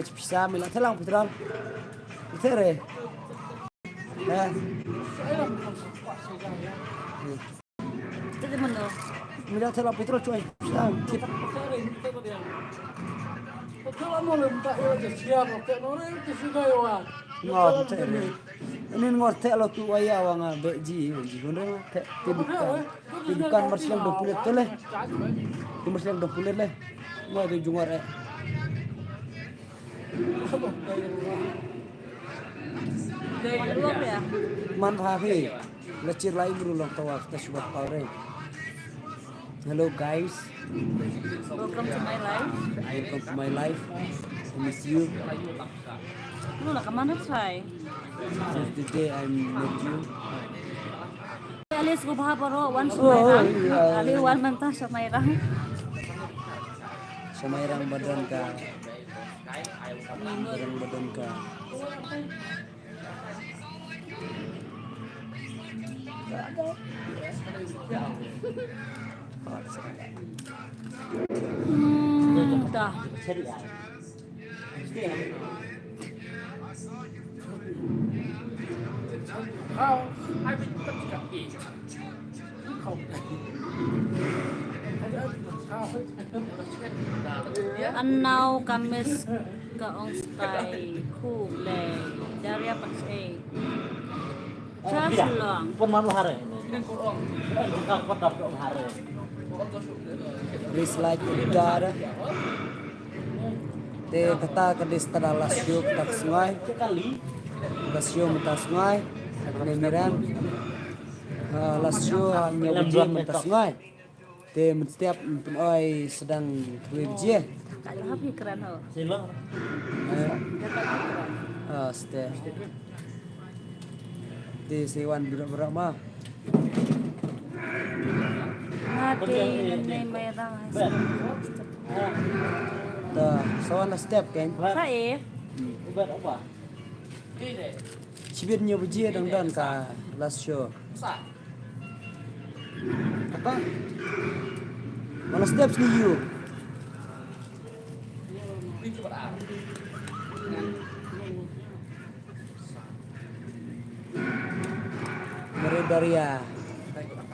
bisa mila telang putran putere nah Jadi mana? mila telang putran cuy bisa tip ngor putere ini ngor te lo tu waya wanga beji gonde te bukan marsilang dokulet tole tu marsilang dokulet le ngor tu jungor Maluak ya? man hafi lecir lai berulang tawa kita subat pare. Hello guys, Welcome to my life. welcome to my life. I miss you. Lu nak kemana say? Since the day I met you. Alis ko bahaparo wan Oh, sumairang. iya. Ali wan mentah sumairang. Samairang badan ka. Samairang badan ka. Dah. Annau Kamis ke Ongstai Kule dari apa sih? Caslong. Pun malu hari ini. Kau kodap dong hari. Please like God. Te kata kadis tada lasyo tak sungai. Lasyo mentas sungai. Nemiran. Lasyo hanya ujian mentas sungai. Te setiap penoi sedang kerja. Kaya happy keren ho. Silang. Ste. Di sewan berak mah. Mati menai merang hasil. Dah, sewan step kan. Saya Ubat apa? Cibirnya biji dan ka last show. Apa? Mana step ni you?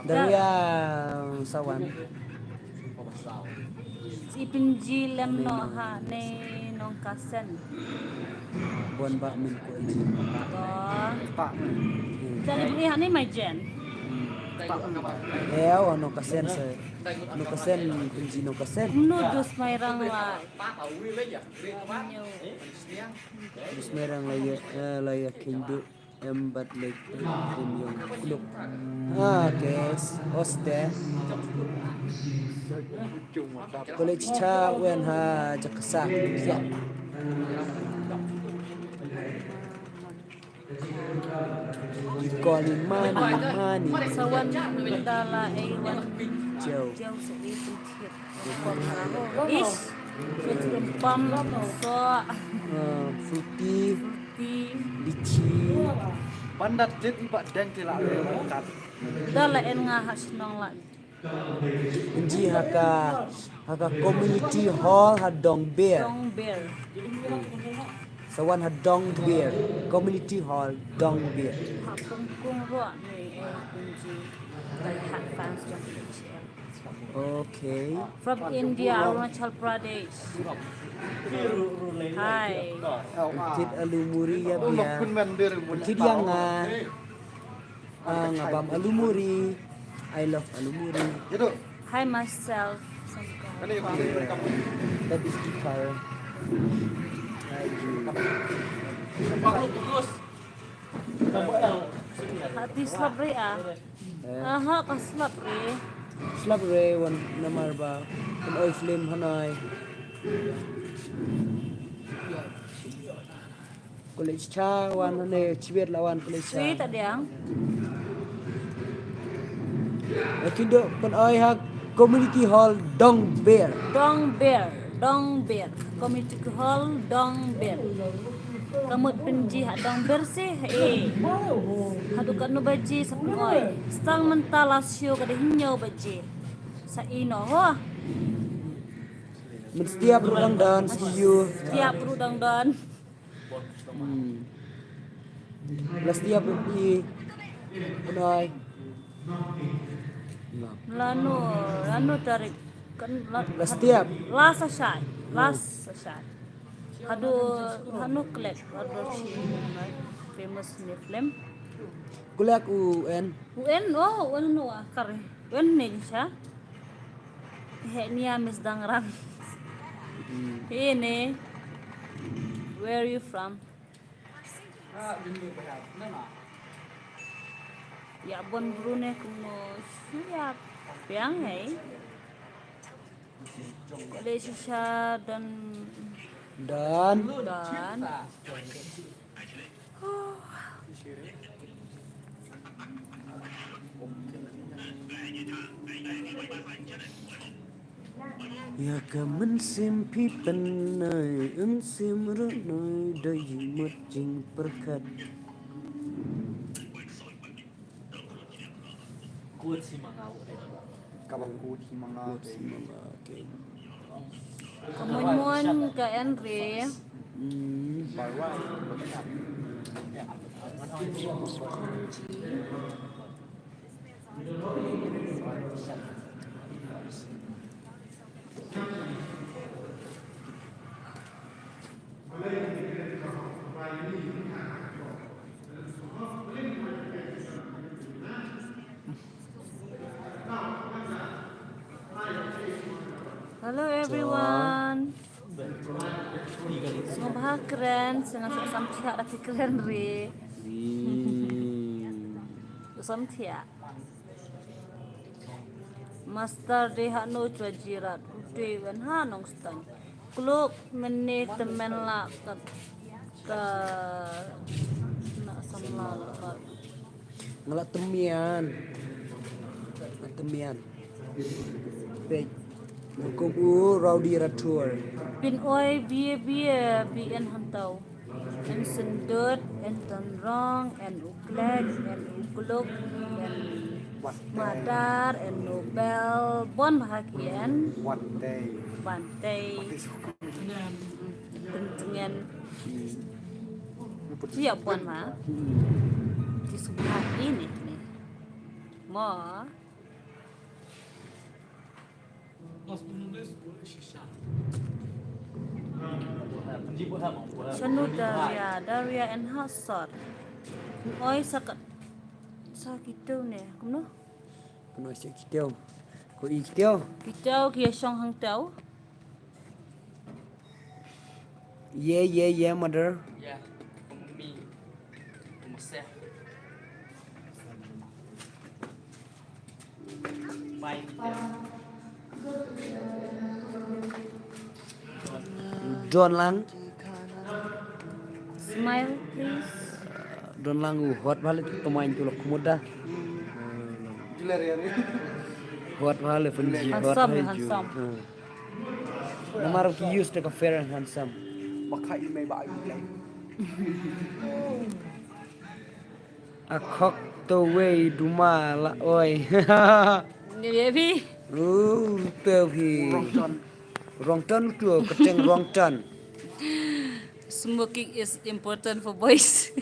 Dari sawan. si pinji lem no ha ne nong kasen. Buan bak min ko ini. Pak. Jadi beli ha ne mai jen. No kasen se. No kasen kunci no kasen. Nudus mai rang la. Terus merang laya kindu embat lek yung kuluk. Guys, hoste. Kulit cha wen ha jakasa. Calling money. Sawan dala wan Joe. jauh sedikit tiet. Is pam so Fruity, di lychee. Pandat dit iba deng tilak lewat. dala en nga has nong la. Inji haka community hall hadong beer. Dong bear. Sawan hadong beer. Community hall dong beer. Ha kung ro ni kunji. Dal hat fans jong. Okay. From India, Arunachal Pradesh. Hi. Kit alumuri ya Unok biya. kun men dir mun. Kit yang ngabam alumuri. I love alumuri. Itu. Hi myself. Kani yang That is guitar. Hati slabri ah. Aha ka slabri. Slap ray one namar ba. An oil flame hanay. College cha wan hanay chibir lawan college cha. Sweet adiang. Kindo pan oy ha community hall dong beer. Dong bear. Dong bear. Community hall dong bear. Kamut penji ha dong bear sih Hadukan no baji sa pungoy. Stang mentalasyo kada hinyaw baji. Sa ino ho. Men setiap rudang dan siu. Setiap rudang dan Lah setiap i penai. lanu tarik kan Lah setiap lasa syai hadu klek hadu si famous ni film kulak UN. UN no akar UN ni siya he niya mis dangran ini where you from ya bon Brunei kumo siap yang hai Malaysia dan ya kamen simpi penai sim renai dayi macing perkat. Kuat si mangau. Kabangku di mga Okay. kemudian ke Henry barwa. Hello everyone. Semua keren, senang sampai ada keren re. Sampai Master de hanu cuajirat uti wen hanong stan. Kluk menit temen la ka nak samla la. Ngelak temian. Pej. Kubu Rowdy Ratur. Pin oi bien hantau. En sendut, en tanrong, en uklek, en ukuluk, en madar, en nobel, bon bahagian, One day. bantai, tentengan. Siap bon ma. Di sebelah ini nih. Mo. Sanu Daria and Hasar. Oi sakit tu ni, kumno? Kuno si kiteo. Ko kiteo. Kitau kia song hang tau. Yeah, mother. Ya, pembi. Meseh. Baik. Don Lang. Smile please. Don Lang hot balik pemain tulok muda. Gila ya. Hot balik penji hot Handsome. Namar ki use to fair and handsome. Makai may ba ay. Akok to way duma la oi. Ni baby. Tepi. Rongton tu keteng rongton. Smoking is important for boys.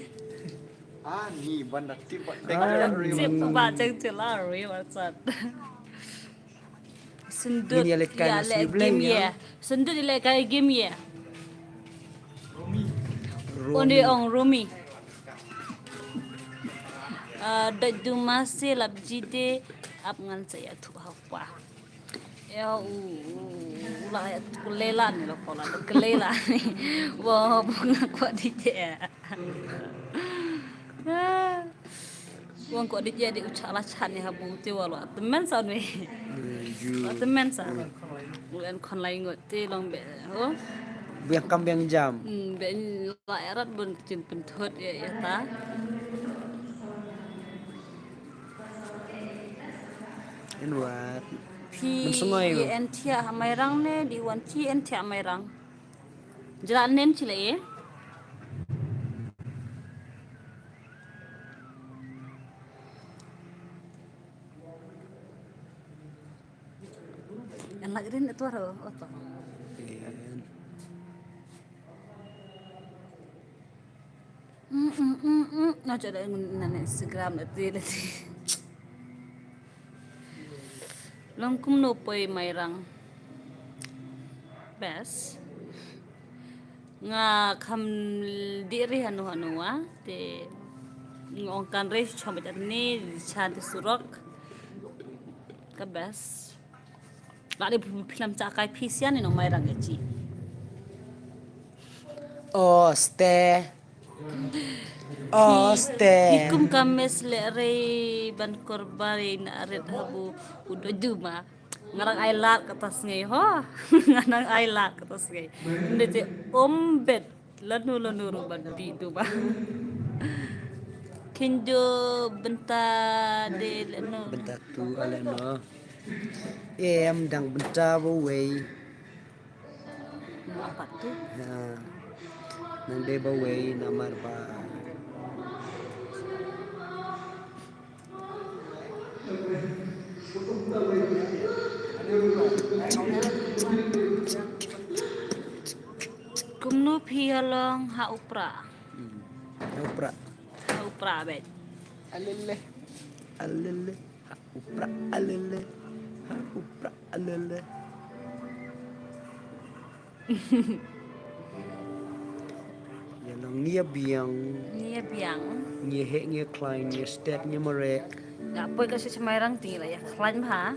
Ni banda tiba Siap baca celari WhatsApp. Sendut Ini alekan ya nasi le bleng game ya. ya. Sendut ile kai game ya. Onde on Rumi. Da masih labjide ap ngan saya tu apa. Ya ulah kelela ni lo pola kelela ni. Wah bunga kuat dia. Wong kok dia di ucala chan ya habu ti walo temen sa ni. Temen sa. Bukan kon lain ngot ti long be. Oh. Biang kambing jam. Be la erat bun cin pentut ya ta. Inwat. Pi Mensungai lo. entia amairang ne di wan ti entia amairang. Jalan nen cile ye. Yang lagi ni tu ada apa? Nó cho đây là Instagram là tiền là gì long cũng nộp bơi mày rằng best nga kham diri hanu á thì ngong kan re chom bat ni chan ti surok ka best lại film cha kai phisian ni no mày rằng cái chi Oh, ste. ikum kames le re ban korbari na red habu udo juma ngarang ay lat katas ngay ho ngarang ay lat katas ngay hindi ti ombet lanu ruban di tu ba kinjo benta de lanu Bentar tu ala no. Em đang bentar baway. apa tu Ha. Nande baway namar ba. kumno pialong ha upra bet Alele. Alele. Ha upra alele. Ha upra alele. Ya long nia biang, nia biang nia he nia klein, nia step nia marek. gak boy kasi semarang tinggal ya klaim ha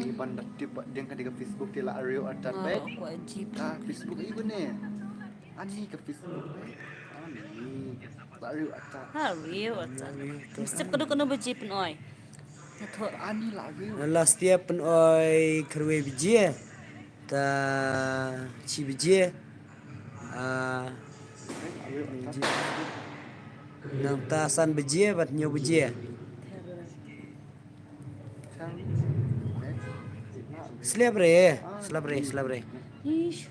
Ni banda tiba dia kan di Facebook dia lah Aryo atat baik. aku wajib Facebook ibu ni. Ani ke Facebook baik. Ani. Aryo atat. hari what's mesti kudu biji pun oi Nato Ani lah Aryo. Last year pen oi kerwe biji. Ta ci biji. Aryo atat. Nang ta san biji bat nyo biji. Sang. Slabre. ish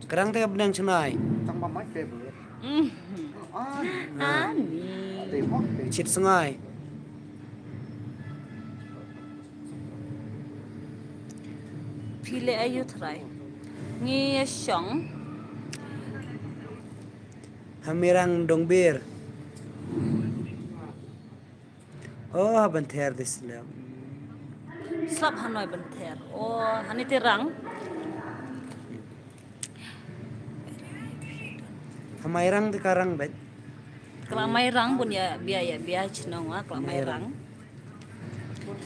Kerang teh benang cenai. Tang my favorite. ani Tembok. Cit sengai. pile ayu try ngi syong Hamirang dongbir. Oh, banter dislam. slap hanoi benter oh hani tirang Hamairang di karang bet. kelamai rang pun ya biaya cenong ah kelamai rang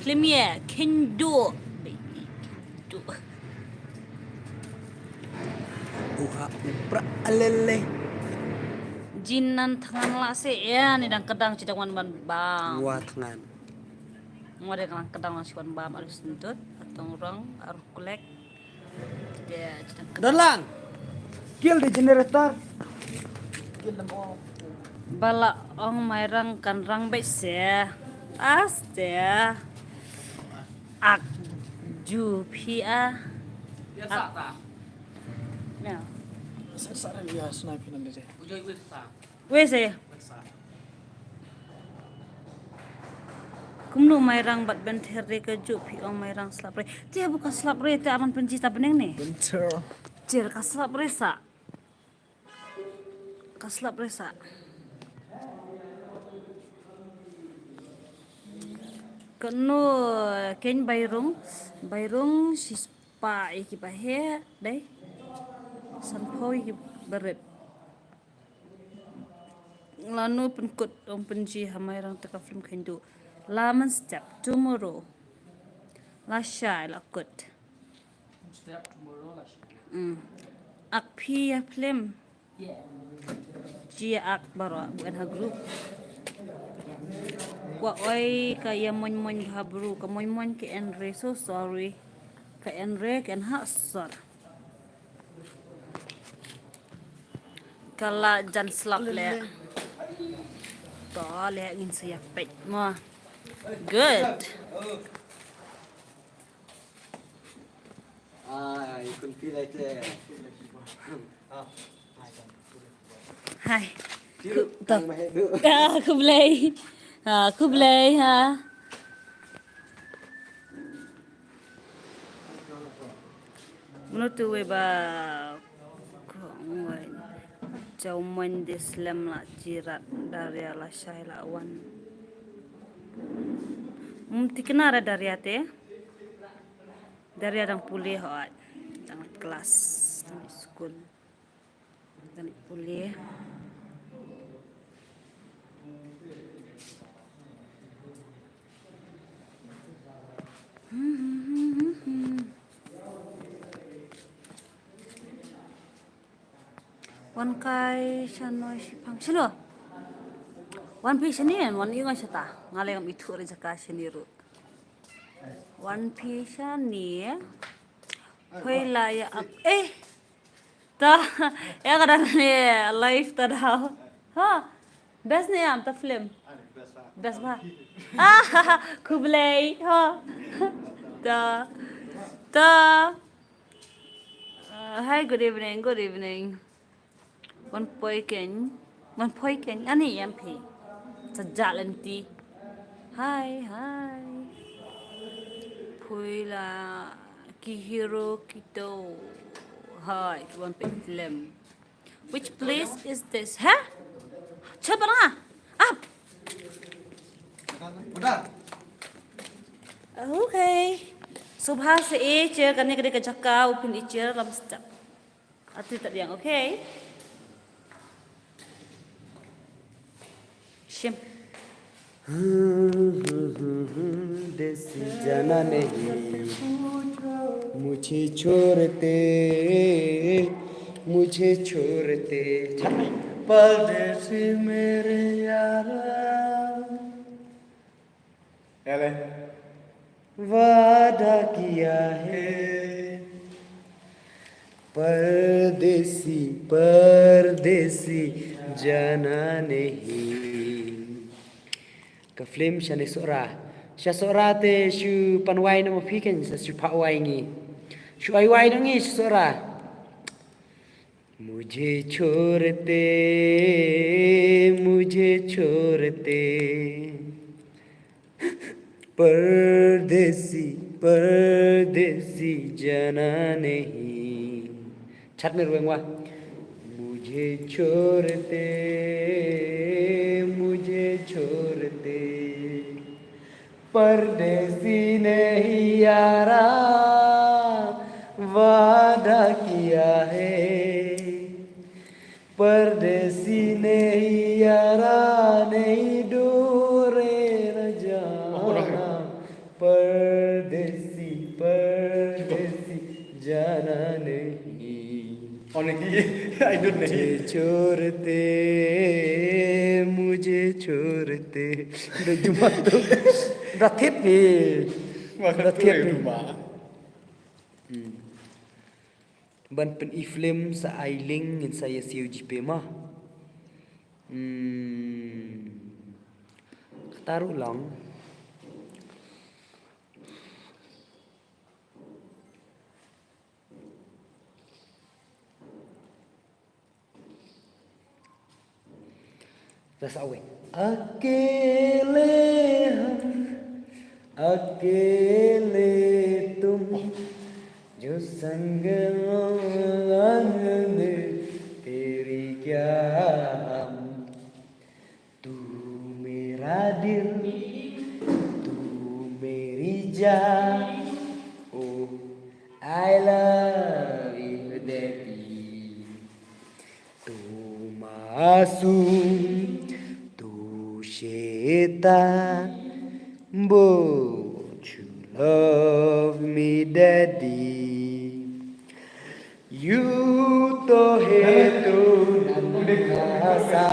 film ya kendo tu Uha upra alele. jinan tangan la se ya ni dang kedang cidawan ban bang Wa tangan. mau ada kedang nasiwan bam harus sentut atau orang harus kulek dia cidang Dalang. Kill di generator. bala ong mairang kan rang be se aste ak ju pia Biasa tak? nah Sasar dia sniper nanti deh. Ujung biasa. wes ya kumno mairang bat benter re ke ju pi ong mairang slapre dia bukan slapre te aman pencita beneng nih Bentar. cer ka slapre sa ka slapre sa kenu ken bayrung sispa iki bahe dai sanpoi iki beret lanu penkut ong penji hamairang teka film kendu laman step tomorrow la shai la kut Setiap tomorrow lah. ak pi ya film Jia ak baro bukan ha group wa oi ka ya mon habru ka mon ke enre so sorry ka enre ken ha sor kala jan slap le to le ngin saya pet mo good You can feel it there. hai Tang mahe du. aku beli ha Menurut we ba ngoi jauh main di slam la jirat dari ala syai la wan. Tikna dari ate dari adang pulih hoat dang kelas dang school dang pulih. Wan kai shanoi shipang shino. Wan pi shanin wan ingon shata ngale ngam itu re jaka shiniru. Wan pi shani hoi la ya ap ta ya kadang ni live ta dah. Ha best ni am ta film. Best ba? Kublai ha. Ta ta hi, good evening, good evening. One poiken, ani MP. Sejak lenti. Hi, hi. Puila kihiro kito. Hi, one film. Which place is this? Huh? Coba lah. Up. Udah. Okay. Subha se eche kani kade kajaka upin eche lam step. Ati tak yang okay. Shim. देसी जाना नहीं मुझे छोड़ते परदेसी मेरे यारा वादा किया है परदेसी जाना नहीं ka film shane sora te shu panwai na mapiken sa shu pawai ngi shu ai wai ngi sora मुझे छोड़ते परदेसी जाना नहीं छत में रुएंगा मुझे छोड़ते परदेसी नहीं यारा वादा किया है परदेसी नहीं यारा नहीं दूरे न जाना परदेसी जाना नहीं मुझे छोड़ते Jumat tuh Datit nih Ban pen iflim sa ailing in saya siu jipe mah Taruh lang Rasa awet अकेले तुम जो संग में तेरी क्या हम तू मेरा दिल तू मेरी जान ओ I love you daddy तू मासूम Shaitan, but you love me, Daddy. You to hai tu nasa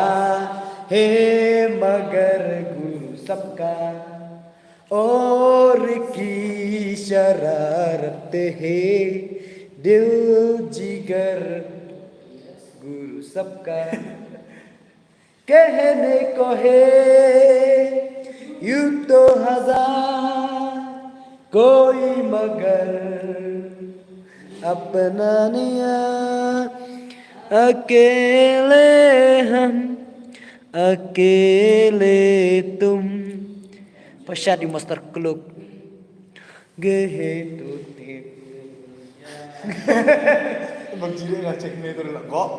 hai magar guru sabka और की शरारत है दिल जिगर गुरु सबका कहने को है यूं तो हजार कोई मगर अपना निया अकेले हम अकेले तुम पश्चात di Master Klub gehe tutik Bang Jire nggak cek nih itu kok.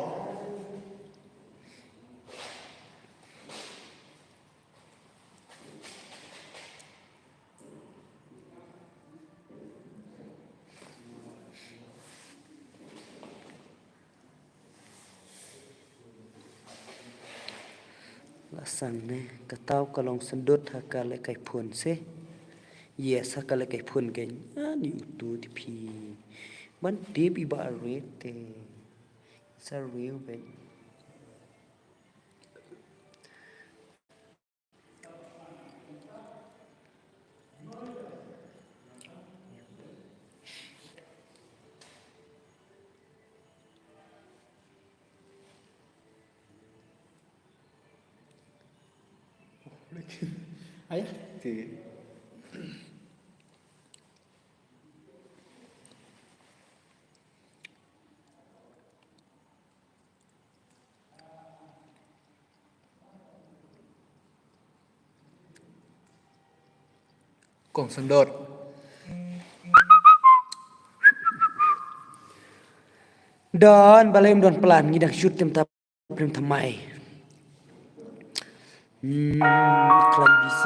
Lasan ne katau kalong sendut hakale kai phun se. Yes hakale kai phun gen. Ani utu ti pi. Man te bi ba rete. Sa real be. Ayah. Ti. Kong sendot. Don balem don pelan ngidang shoot tem tap tem tamai. Klan bisi